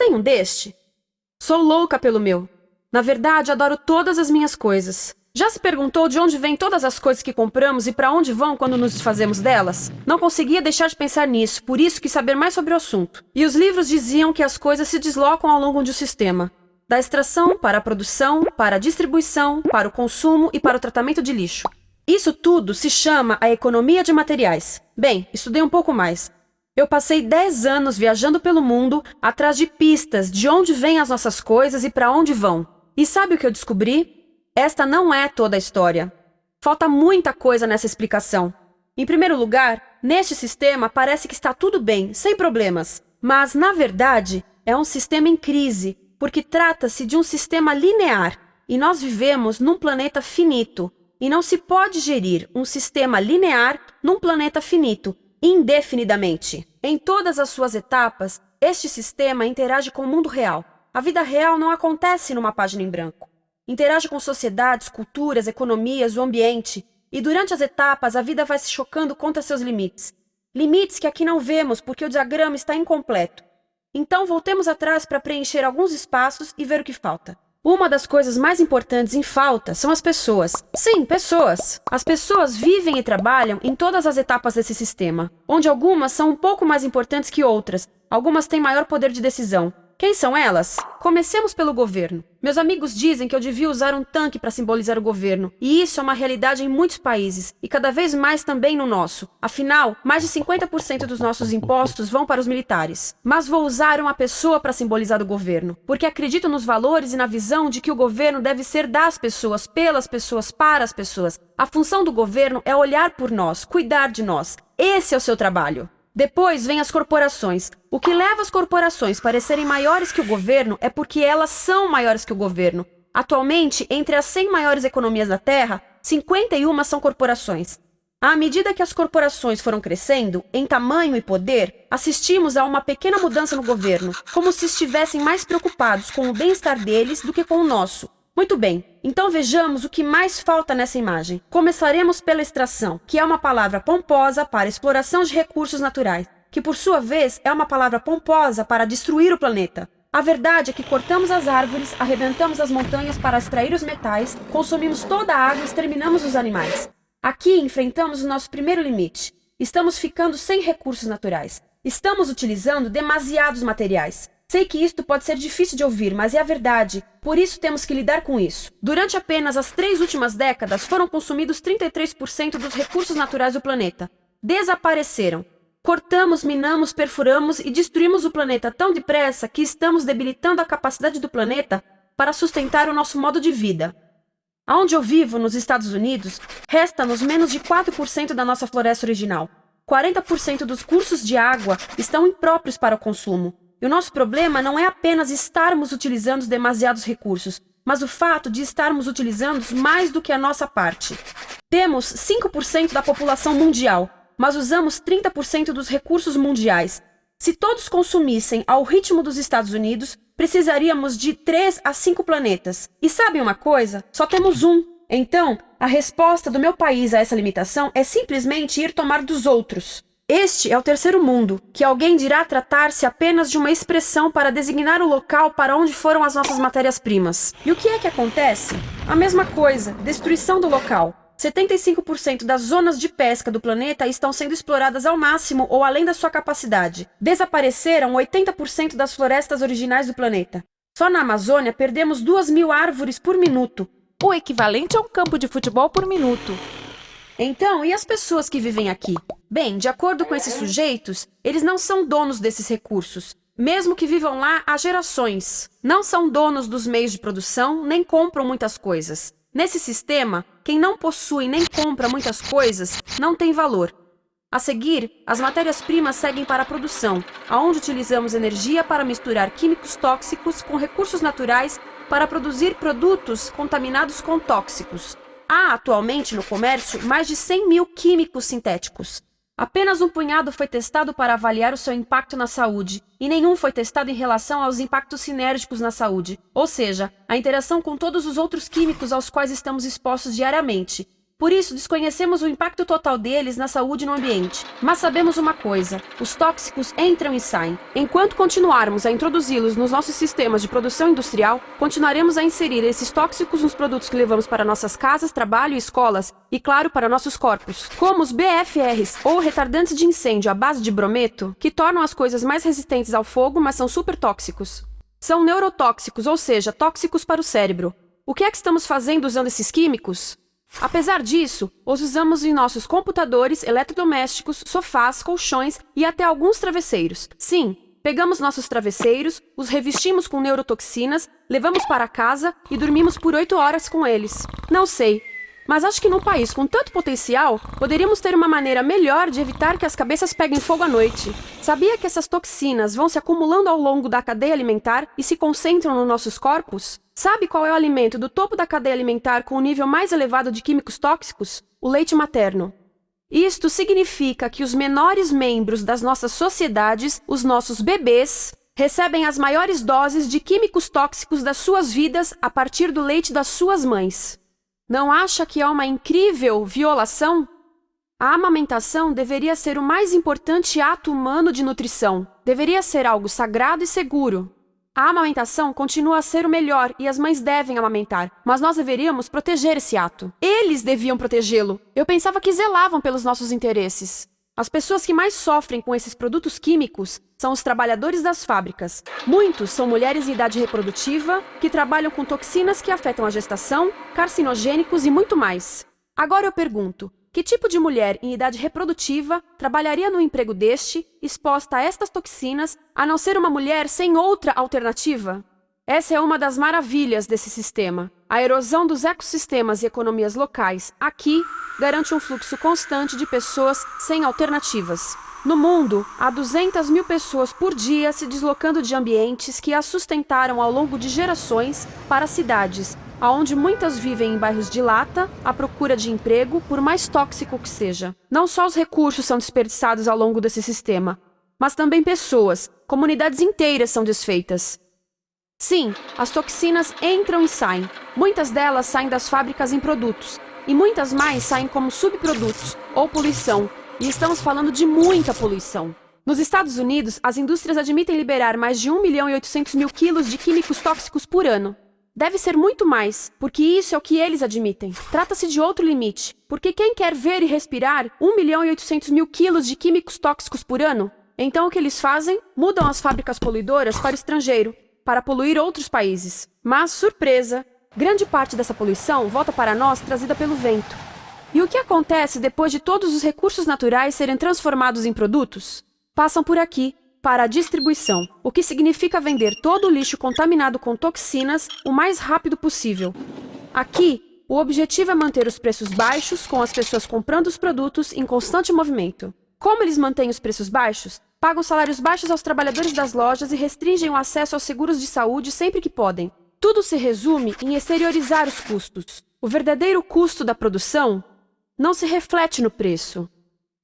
tem um deste? Sou louca pelo meu. Na verdade, adoro todas as minhas coisas. Já se perguntou de onde vêm todas as coisas que compramos e para onde vão quando nos desfazemos delas? Não conseguia deixar de pensar nisso, por isso quis saber mais sobre o assunto. E os livros diziam que as coisas se deslocam ao longo de um sistema. Da extração para a produção, para a distribuição, para o consumo e para o tratamento de lixo. Isso tudo se chama a economia de materiais. Bem, estudei um pouco mais. Eu passei 10 anos viajando pelo mundo atrás de pistas de onde vêm as nossas coisas e para onde vão. E sabe o que eu descobri? Esta não é toda a história. Falta muita coisa nessa explicação. Em primeiro lugar, neste sistema parece que está tudo bem, sem problemas. Mas, na verdade, é um sistema em crise, porque trata-se de um sistema linear, e nós vivemos num planeta finito, e não se pode gerir um sistema linear num planeta finito, indefinidamente. Em todas as suas etapas, este sistema interage com o mundo real. A vida real não acontece numa página em branco. Interage com sociedades, culturas, economias, o ambiente, e durante as etapas a vida vai se chocando contra seus limites. Limites que aqui não vemos porque o diagrama está incompleto. Então voltemos atrás para preencher alguns espaços e ver o que falta. Uma das coisas mais importantes em falta são as pessoas. Sim, pessoas. As pessoas vivem e trabalham em todas as etapas desse sistema, onde algumas são um pouco mais importantes que outras, algumas têm maior poder de decisão. Quem são elas? Comecemos pelo governo. Meus amigos dizem que eu devia usar um tanque para simbolizar o governo, e isso é uma realidade em muitos países, e cada vez mais também no nosso. Afinal, mais de 50% dos nossos impostos vão para os militares. Mas vou usar uma pessoa para simbolizar o governo, porque acredito nos valores e na visão de que o governo deve ser das pessoas, pelas pessoas, para as pessoas. A função do governo é olhar por nós, cuidar de nós. Esse é o seu trabalho. Depois vem as corporações. O que leva as corporações a parecerem maiores que o governo é porque elas são maiores que o governo. Atualmente, entre as 100 maiores economias da Terra, 51 são corporações. À medida que as corporações foram crescendo, em tamanho e poder, assistimos a uma pequena mudança no governo, como se estivessem mais preocupados com o bem-estar deles do que com o nosso. Muito bem, então vejamos o que mais falta nessa imagem. Começaremos pela extração, que é uma palavra pomposa para exploração de recursos naturais, que por sua vez é uma palavra pomposa para destruir o planeta. A verdade é que cortamos as árvores, arrebentamos as montanhas para extrair os metais, consumimos toda a água e exterminamos os animais. Aqui enfrentamos o nosso primeiro limite. Estamos ficando sem recursos naturais. Estamos utilizando demasiados materiais. Sei que isto pode ser difícil de ouvir, mas é a verdade. Por isso temos que lidar com isso. Durante apenas as 3 últimas décadas, foram consumidos 33% dos recursos naturais do planeta. Desapareceram. Cortamos, minamos, perfuramos e destruímos o planeta tão depressa que estamos debilitando a capacidade do planeta para sustentar o nosso modo de vida. Onde eu vivo, nos Estados Unidos, resta-nos menos de 4% da nossa floresta original. 40% dos cursos de água estão impróprios para o consumo. E o nosso problema não é apenas estarmos utilizando demasiados recursos, mas o fato de estarmos utilizando mais do que a nossa parte. Temos 5% da população mundial, mas usamos 30% dos recursos mundiais. Se todos consumissem ao ritmo dos Estados Unidos, precisaríamos de 3 a 5 planetas. E sabem uma coisa? Só temos um. Então, a resposta do meu país a essa limitação é simplesmente ir tomar dos outros. Este é o terceiro mundo, que alguém dirá tratar-se apenas de uma expressão para designar o local para onde foram as nossas matérias-primas. E o que é que acontece? A mesma coisa, destruição do local. 75% das zonas de pesca do planeta estão sendo exploradas ao máximo ou além da sua capacidade. Desapareceram 80% das florestas originais do planeta. Só na Amazônia perdemos 2.000 árvores por minuto, o equivalente a um campo de futebol por minuto. Então, e as pessoas que vivem aqui? Bem, de acordo com esses sujeitos, eles não são donos desses recursos, mesmo que vivam lá há gerações. Não são donos dos meios de produção, nem compram muitas coisas. Nesse sistema, quem não possui nem compra muitas coisas não tem valor. A seguir, as matérias-primas seguem para a produção, onde utilizamos energia para misturar químicos tóxicos com recursos naturais para produzir produtos contaminados com tóxicos. Há atualmente no comércio mais de 100.000 químicos sintéticos. Apenas um punhado foi testado para avaliar o seu impacto na saúde, e nenhum foi testado em relação aos impactos sinérgicos na saúde, ou seja, a interação com todos os outros químicos aos quais estamos expostos diariamente. Por isso, desconhecemos o impacto total deles na saúde e no ambiente. Mas sabemos uma coisa: os tóxicos entram e saem. Enquanto continuarmos a introduzi-los nos nossos sistemas de produção industrial, continuaremos a inserir esses tóxicos nos produtos que levamos para nossas casas, trabalho e escolas, e claro, para nossos corpos. Como os BFRs, ou retardantes de incêndio à base de brometo, que tornam as coisas mais resistentes ao fogo, mas são super tóxicos. São neurotóxicos, ou seja, tóxicos para o cérebro. O que é que estamos fazendo usando esses químicos? Apesar disso, os usamos em nossos computadores, eletrodomésticos, sofás, colchões e até alguns travesseiros. Sim, pegamos nossos travesseiros, os revestimos com neurotoxinas, levamos para casa e dormimos por 8 horas com eles. Não sei, mas acho que num país com tanto potencial, poderíamos ter uma maneira melhor de evitar que as cabeças peguem fogo à noite. Sabia que essas toxinas vão se acumulando ao longo da cadeia alimentar e se concentram nos nossos corpos? Sabe qual é o alimento do topo da cadeia alimentar com o nível mais elevado de químicos tóxicos? O leite materno. Isto significa que os menores membros das nossas sociedades, os nossos bebês, recebem as maiores doses de químicos tóxicos das suas vidas a partir do leite das suas mães. Não acha que é uma incrível violação? A amamentação deveria ser o mais importante ato humano de nutrição. Deveria ser algo sagrado e seguro. A amamentação continua a ser o melhor e as mães devem amamentar, mas nós deveríamos proteger esse ato. Eles deviam protegê-lo. Eu pensava que zelavam pelos nossos interesses. As pessoas que mais sofrem com esses produtos químicos são os trabalhadores das fábricas. Muitos são mulheres em idade reprodutiva que trabalham com toxinas que afetam a gestação, carcinogênicos e muito mais. Agora eu pergunto: que tipo de mulher em idade reprodutiva trabalharia no emprego deste, exposta a estas toxinas, a não ser uma mulher sem outra alternativa? Essa é uma das maravilhas desse sistema. A erosão dos ecossistemas e economias locais aqui garante um fluxo constante de pessoas sem alternativas. No mundo, há 200 mil pessoas por dia se deslocando de ambientes que as sustentaram ao longo de gerações para cidades, onde muitas vivem em bairros de lata, à procura de emprego, por mais tóxico que seja. Não só os recursos são desperdiçados ao longo desse sistema, mas também pessoas, comunidades inteiras são desfeitas. Sim, as toxinas entram e saem. Muitas delas saem das fábricas em produtos, e muitas mais saem como subprodutos, ou poluição, e estamos falando de muita poluição. Nos Estados Unidos, as indústrias admitem liberar mais de 1.800.000 quilos de químicos tóxicos por ano. Deve ser muito mais, porque isso é o que eles admitem. Trata-se de outro limite, porque quem quer ver e respirar 1.800.000 quilos de químicos tóxicos por ano? Então o que eles fazem? Mudam as fábricas poluidoras para o estrangeiro, para poluir outros países. Mas, surpresa, grande parte dessa poluição volta para nós trazida pelo vento. E o que acontece depois de todos os recursos naturais serem transformados em produtos? Passam por aqui, para a distribuição, o que significa vender todo o lixo contaminado com toxinas o mais rápido possível. Aqui, o objetivo é manter os preços baixos, com as pessoas comprando os produtos em constante movimento. Como eles mantêm os preços baixos? Pagam salários baixos aos trabalhadores das lojas e restringem o acesso aos seguros de saúde sempre que podem. Tudo se resume em exteriorizar os custos. O verdadeiro custo da produção não se reflete no preço.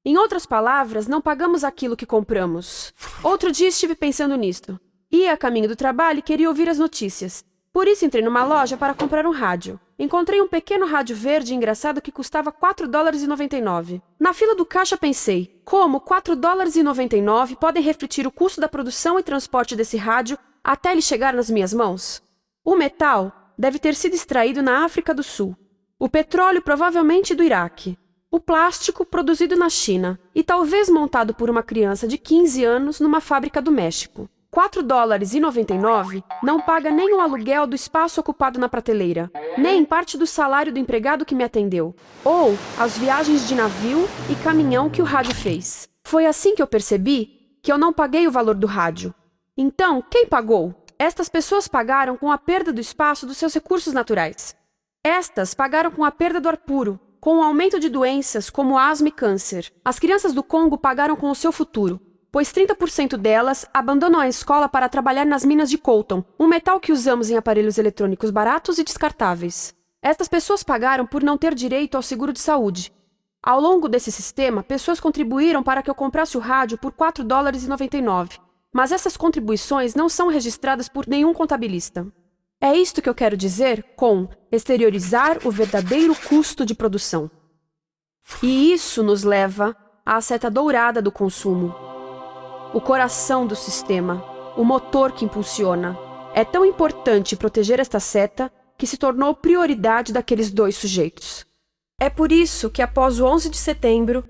Em outras palavras, não pagamos aquilo que compramos. Outro dia estive pensando nisto. Ia a caminho do trabalho e queria ouvir as notícias. Por isso entrei numa loja para comprar um rádio. Encontrei um pequeno rádio verde engraçado que custava $4,99. Na fila do caixa pensei, como $4,99 podem refletir o custo da produção e transporte desse rádio até ele chegar nas minhas mãos? O metal deve ter sido extraído na África do Sul. O petróleo provavelmente do Iraque. O plástico produzido na China e talvez montado por uma criança de 15 anos numa fábrica do México. $4,99 não paga nem o aluguel do espaço ocupado na prateleira, nem parte do salário do empregado que me atendeu, ou as viagens de navio e caminhão que o rádio fez. Foi assim que eu percebi que eu não paguei o valor do rádio. Então, quem pagou? Estas pessoas pagaram com a perda do espaço dos seus recursos naturais. Estas pagaram com a perda do ar puro, com o aumento de doenças como asma e câncer. As crianças do Congo pagaram com o seu futuro, pois 30% delas abandonam a escola para trabalhar nas minas de coltan, um metal que usamos em aparelhos eletrônicos baratos e descartáveis. Estas pessoas pagaram por não ter direito ao seguro de saúde. Ao longo desse sistema, pessoas contribuíram para que eu comprasse o rádio por $4,99, mas essas contribuições não são registradas por nenhum contabilista. É isto que eu quero dizer com exteriorizar o verdadeiro custo de produção. E isso nos leva à seta dourada do consumo. O coração do sistema, o motor que impulsiona. É tão importante proteger esta seta que se tornou prioridade daqueles dois sujeitos. É por isso que após o 11 de setembro,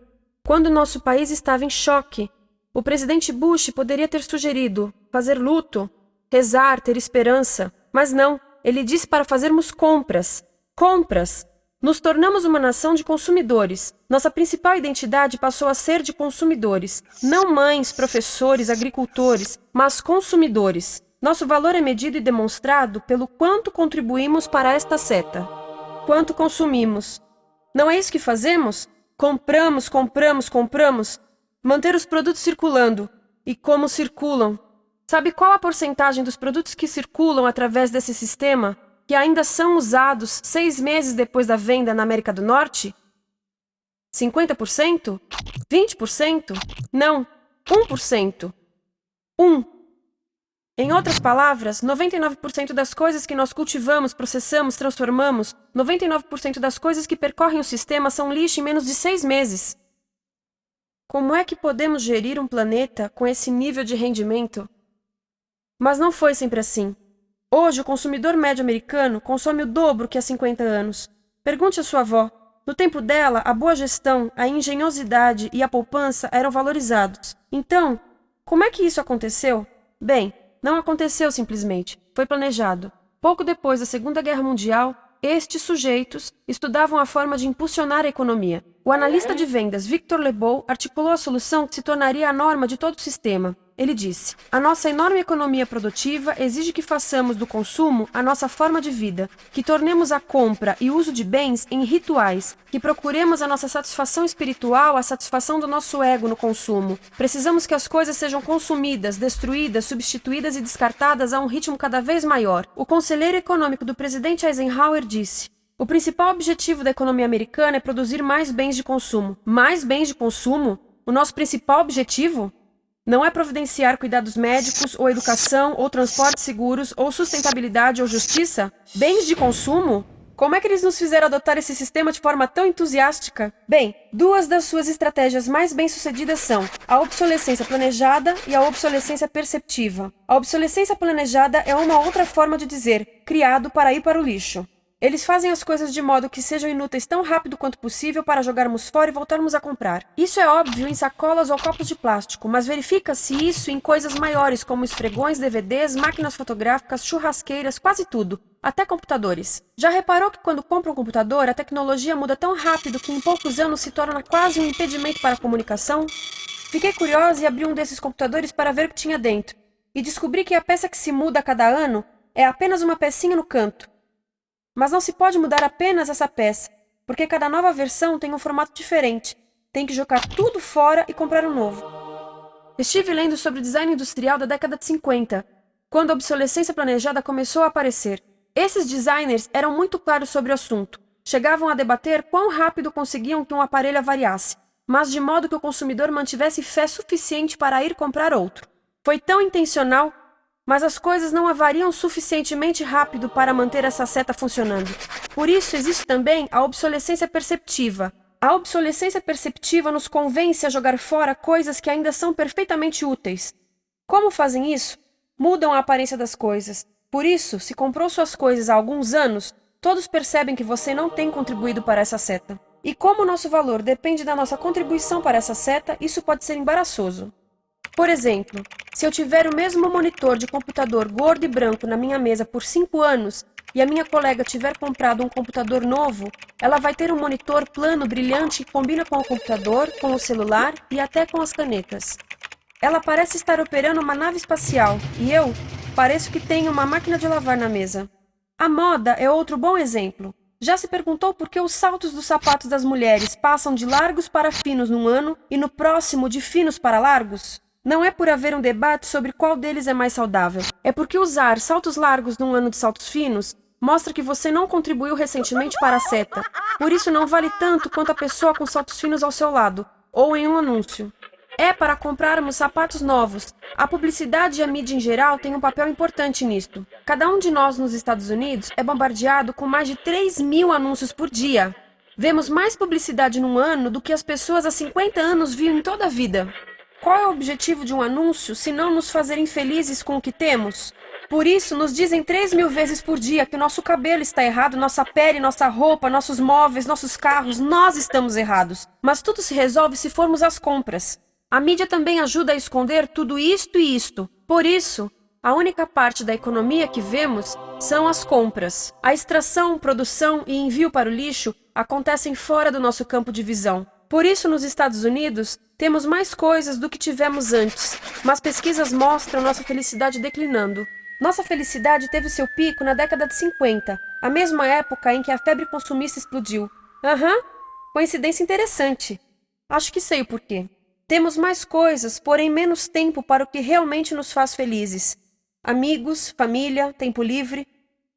quando nosso país estava em choque, o presidente Bush poderia ter sugerido fazer luto, rezar, ter esperança, mas não, ele disse para fazermos compras. Compras! Nos tornamos uma nação de consumidores. Nossa principal identidade passou a ser de consumidores. Não mães, professores, agricultores, mas consumidores. Nosso valor é medido e demonstrado pelo quanto contribuímos para esta seta. Quanto consumimos. Não é isso que fazemos? Compramos, compramos, compramos. Manter os produtos circulando. E como circulam? Sabe qual a porcentagem dos produtos que circulam através desse sistema que ainda são usados 6 meses depois da venda na América do Norte? 50%? 20%? Não, 1%. 1. Em outras palavras, 99% das coisas que nós cultivamos, processamos, transformamos, 99% das coisas que percorrem o sistema são lixo em menos de 6 meses. Como é que podemos gerir um planeta com esse nível de rendimento? Mas não foi sempre assim. Hoje, o consumidor médio americano consome o dobro que há 50 anos. Pergunte à sua avó. No tempo dela, a boa gestão, a engenhosidade e a poupança eram valorizados. Então, como é que isso aconteceu? Bem, não aconteceu simplesmente. Foi planejado. Pouco depois da Segunda Guerra Mundial, estes sujeitos estudavam a forma de impulsionar a economia. O analista de vendas Victor Lebow articulou a solução que se tornaria a norma de todo o sistema. Ele disse: a nossa enorme economia produtiva exige que façamos do consumo a nossa forma de vida, que tornemos a compra e o uso de bens em rituais, que procuremos a nossa satisfação espiritual, a satisfação do nosso ego no consumo. Precisamos que as coisas sejam consumidas, destruídas, substituídas e descartadas a um ritmo cada vez maior. O conselheiro econômico do presidente Eisenhower disse: o principal objetivo da economia americana é produzir mais bens de consumo. Mais bens de consumo? O nosso principal objetivo? Não é providenciar cuidados médicos, ou educação, ou transportes seguros, ou sustentabilidade, ou justiça? Bens de consumo? Como é que eles nos fizeram adotar esse sistema de forma tão entusiástica? Bem, 2 das suas estratégias mais bem-sucedidas são a obsolescência planejada e a obsolescência perceptiva. A obsolescência planejada é uma outra forma de dizer criado para ir para o lixo. Eles fazem as coisas de modo que sejam inúteis tão rápido quanto possível para jogarmos fora e voltarmos a comprar. Isso é óbvio em sacolas ou copos de plástico, mas verifica-se isso em coisas maiores como esfregões, DVDs, máquinas fotográficas, churrasqueiras, quase tudo, até computadores. Já reparou que quando compra um computador, a tecnologia muda tão rápido que em poucos anos se torna quase um impedimento para a comunicação? Fiquei curiosa e abri um desses computadores para ver o que tinha dentro, e descobri que a peça que se muda a cada ano é apenas uma pecinha no canto. Mas não se pode mudar apenas essa peça, porque cada nova versão tem um formato diferente. Tem que jogar tudo fora e comprar um novo. Estive lendo sobre o design industrial da década de 50, quando a obsolescência planejada começou a aparecer. Esses designers eram muito claros sobre o assunto. Chegavam a debater quão rápido conseguiam que um aparelho avariasse, mas de modo que o consumidor mantivesse fé suficiente para ir comprar outro. Foi tão intencional, mas as coisas não avariam suficientemente rápido para manter essa seta funcionando. Por isso existe também a obsolescência perceptiva. A obsolescência perceptiva nos convence a jogar fora coisas que ainda são perfeitamente úteis. Como fazem isso? Mudam a aparência das coisas. Por isso, se comprou suas coisas há alguns anos, todos percebem que você não tem contribuído para essa seta. E como o nosso valor depende da nossa contribuição para essa seta, isso pode ser embaraçoso. Por exemplo, se eu tiver o mesmo monitor de computador gordo e branco na minha mesa por 5 anos e a minha colega tiver comprado um computador novo, ela vai ter um monitor plano brilhante que combina com o computador, com o celular e até com as canetas. Ela parece estar operando uma nave espacial e eu pareço que tenho uma máquina de lavar na mesa. A moda é outro bom exemplo. Já se perguntou por que os saltos dos sapatos das mulheres passam de largos para finos num ano e no próximo de finos para largos? Não é por haver um debate sobre qual deles é mais saudável. É porque usar saltos largos num ano de saltos finos mostra que você não contribuiu recentemente para a seta. Por isso não vale tanto quanto a pessoa com saltos finos ao seu lado, ou em um anúncio. É para comprarmos sapatos novos. A publicidade e a mídia em geral têm um papel importante nisto. Cada um de nós nos Estados Unidos é bombardeado com mais de 3.000 anúncios por dia. Vemos mais publicidade num ano do que as pessoas há 50 anos viam em toda a vida. Qual é o objetivo de um anúncio se não nos fazer infelizes com o que temos? Por isso, nos dizem 3.000 vezes por dia que nosso cabelo está errado, nossa pele, nossa roupa, nossos móveis, nossos carros, nós estamos errados. Mas tudo se resolve se formos às compras. A mídia também ajuda a esconder tudo isto e isto. Por isso, a única parte da economia que vemos são as compras. A extração, produção e envio para o lixo acontecem fora do nosso campo de visão. Por isso, nos Estados Unidos, temos mais coisas do que tivemos antes, mas pesquisas mostram nossa felicidade declinando. Nossa felicidade teve seu pico na década de 50, a mesma época em que a febre consumista explodiu. Coincidência interessante. Acho que sei o porquê. Temos mais coisas, porém menos tempo para o que realmente nos faz felizes. Amigos, família, tempo livre.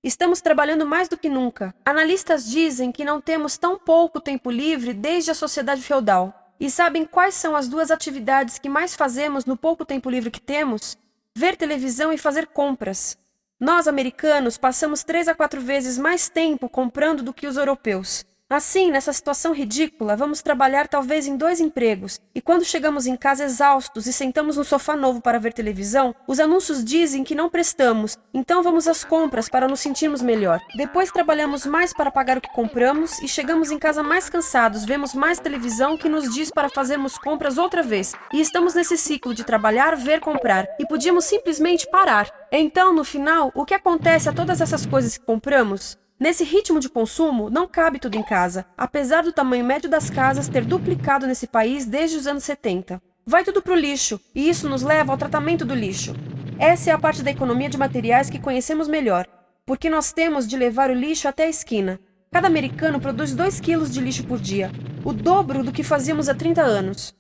Estamos trabalhando mais do que nunca. Analistas dizem que não temos tão pouco tempo livre desde a sociedade feudal. E sabem quais são as duas atividades que mais fazemos no pouco tempo livre que temos? Ver televisão e fazer compras. Nós, americanos, passamos 3 a 4 vezes mais tempo comprando do que os europeus. Assim, nessa situação ridícula, vamos trabalhar talvez em 2 empregos, e quando chegamos em casa exaustos e sentamos no sofá novo para ver televisão, os anúncios dizem que não prestamos, então vamos às compras para nos sentirmos melhor. Depois trabalhamos mais para pagar o que compramos e chegamos em casa mais cansados, vemos mais televisão que nos diz para fazermos compras outra vez. E estamos nesse ciclo de trabalhar, ver, comprar, e podíamos simplesmente parar. Então, no final, o que acontece a todas essas coisas que compramos? Nesse ritmo de consumo, não cabe tudo em casa, apesar do tamanho médio das casas ter duplicado nesse país desde os anos 70. Vai tudo para o lixo, e isso nos leva ao tratamento do lixo. Essa é a parte da economia de materiais que conhecemos melhor, porque nós temos de levar o lixo até a esquina. Cada americano produz 2 quilos de lixo por dia, o dobro do que fazíamos há 30 anos.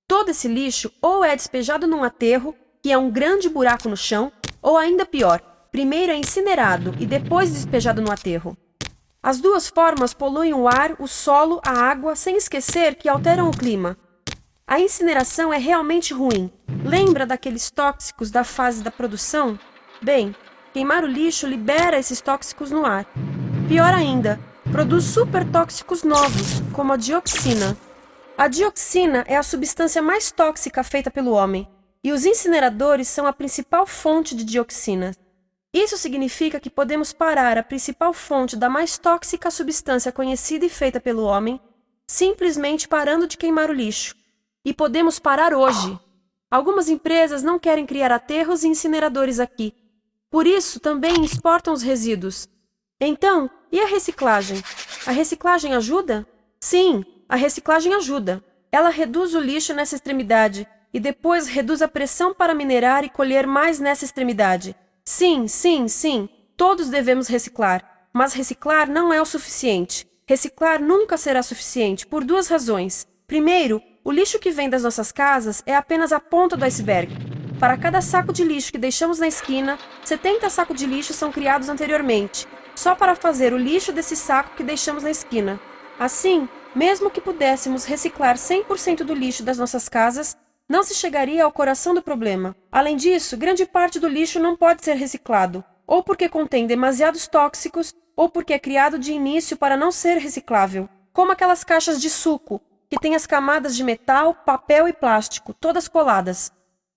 Todo esse lixo ou é despejado num aterro, que é um grande buraco no chão, ou ainda pior, primeiro é incinerado e depois despejado no aterro. As duas formas poluem o ar, o solo, a água, sem esquecer que alteram o clima. A incineração é realmente ruim. Lembra daqueles tóxicos da fase da produção? Bem, queimar o lixo libera esses tóxicos no ar. Pior ainda, produz supertóxicos novos, como a dioxina. A dioxina é a substância mais tóxica feita pelo homem, e os incineradores são a principal fonte de dioxina. Isso significa que podemos parar a principal fonte da mais tóxica substância conhecida e feita pelo homem, simplesmente parando de queimar o lixo. E podemos parar hoje. Algumas empresas não querem criar aterros e incineradores aqui. Por isso, também exportam os resíduos. Então, e a reciclagem? A reciclagem ajuda? Sim, a reciclagem ajuda. Ela reduz o lixo nessa extremidade e depois reduz a pressão para minerar e colher mais nessa extremidade. Sim, todos devemos reciclar, mas reciclar não é o suficiente. Reciclar nunca será suficiente por 2 razões. Primeiro, o lixo que vem das nossas casas é apenas a ponta do iceberg. Para cada saco de lixo que deixamos na esquina, 70 sacos de lixo são criados anteriormente, só para fazer o lixo desse saco que deixamos na esquina. Assim, mesmo que pudéssemos reciclar 100% do lixo das nossas casas, não se chegaria ao coração do problema. Além disso, grande parte do lixo não pode ser reciclado, ou porque contém demasiados tóxicos, ou porque é criado de início para não ser reciclável, como aquelas caixas de suco, que têm as camadas de metal, papel e plástico, todas coladas.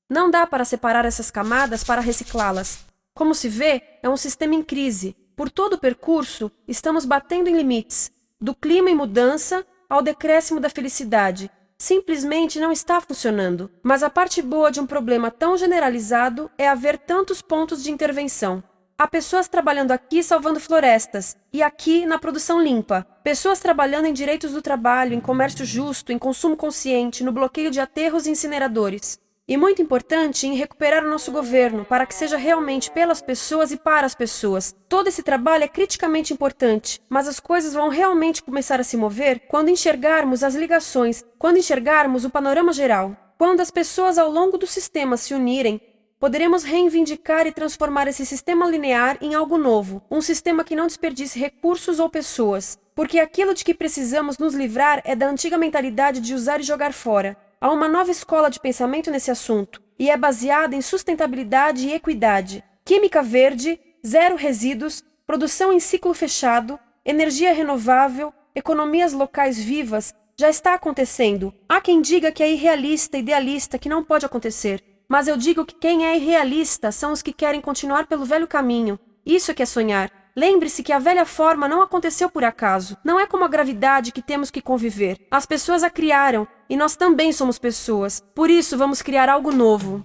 Não dá para separar essas camadas para reciclá-las. Como se vê, é um sistema em crise. Por todo o percurso, estamos batendo em limites, do clima em mudança ao decréscimo da felicidade. Simplesmente não está funcionando. Mas a parte boa de um problema tão generalizado é haver tantos pontos de intervenção. Há pessoas trabalhando aqui salvando florestas, e aqui na produção limpa. Pessoas trabalhando em direitos do trabalho, em comércio justo, em consumo consciente, no bloqueio de aterros e incineradores. E muito importante, em recuperar o nosso governo, para que seja realmente pelas pessoas e para as pessoas. Todo esse trabalho é criticamente importante, mas as coisas vão realmente começar a se mover quando enxergarmos as ligações, quando enxergarmos o panorama geral. Quando as pessoas ao longo do sistema se unirem, poderemos reivindicar e transformar esse sistema linear em algo novo, um sistema que não desperdice recursos ou pessoas, porque aquilo de que precisamos nos livrar é da antiga mentalidade de usar e jogar fora. Há uma nova escola de pensamento nesse assunto, e é baseada em sustentabilidade e equidade, química verde, 0 resíduos, produção em ciclo fechado, energia renovável, economias locais vivas, já está acontecendo. Há quem diga que é irrealista, idealista, que não pode acontecer. Mas eu digo que quem é irrealista são os que querem continuar pelo velho caminho. Isso é que é sonhar. Lembre-se que a velha forma não aconteceu por acaso. Não é como a gravidade que temos que conviver. As pessoas a criaram, e nós também somos pessoas. Por isso, vamos criar algo novo.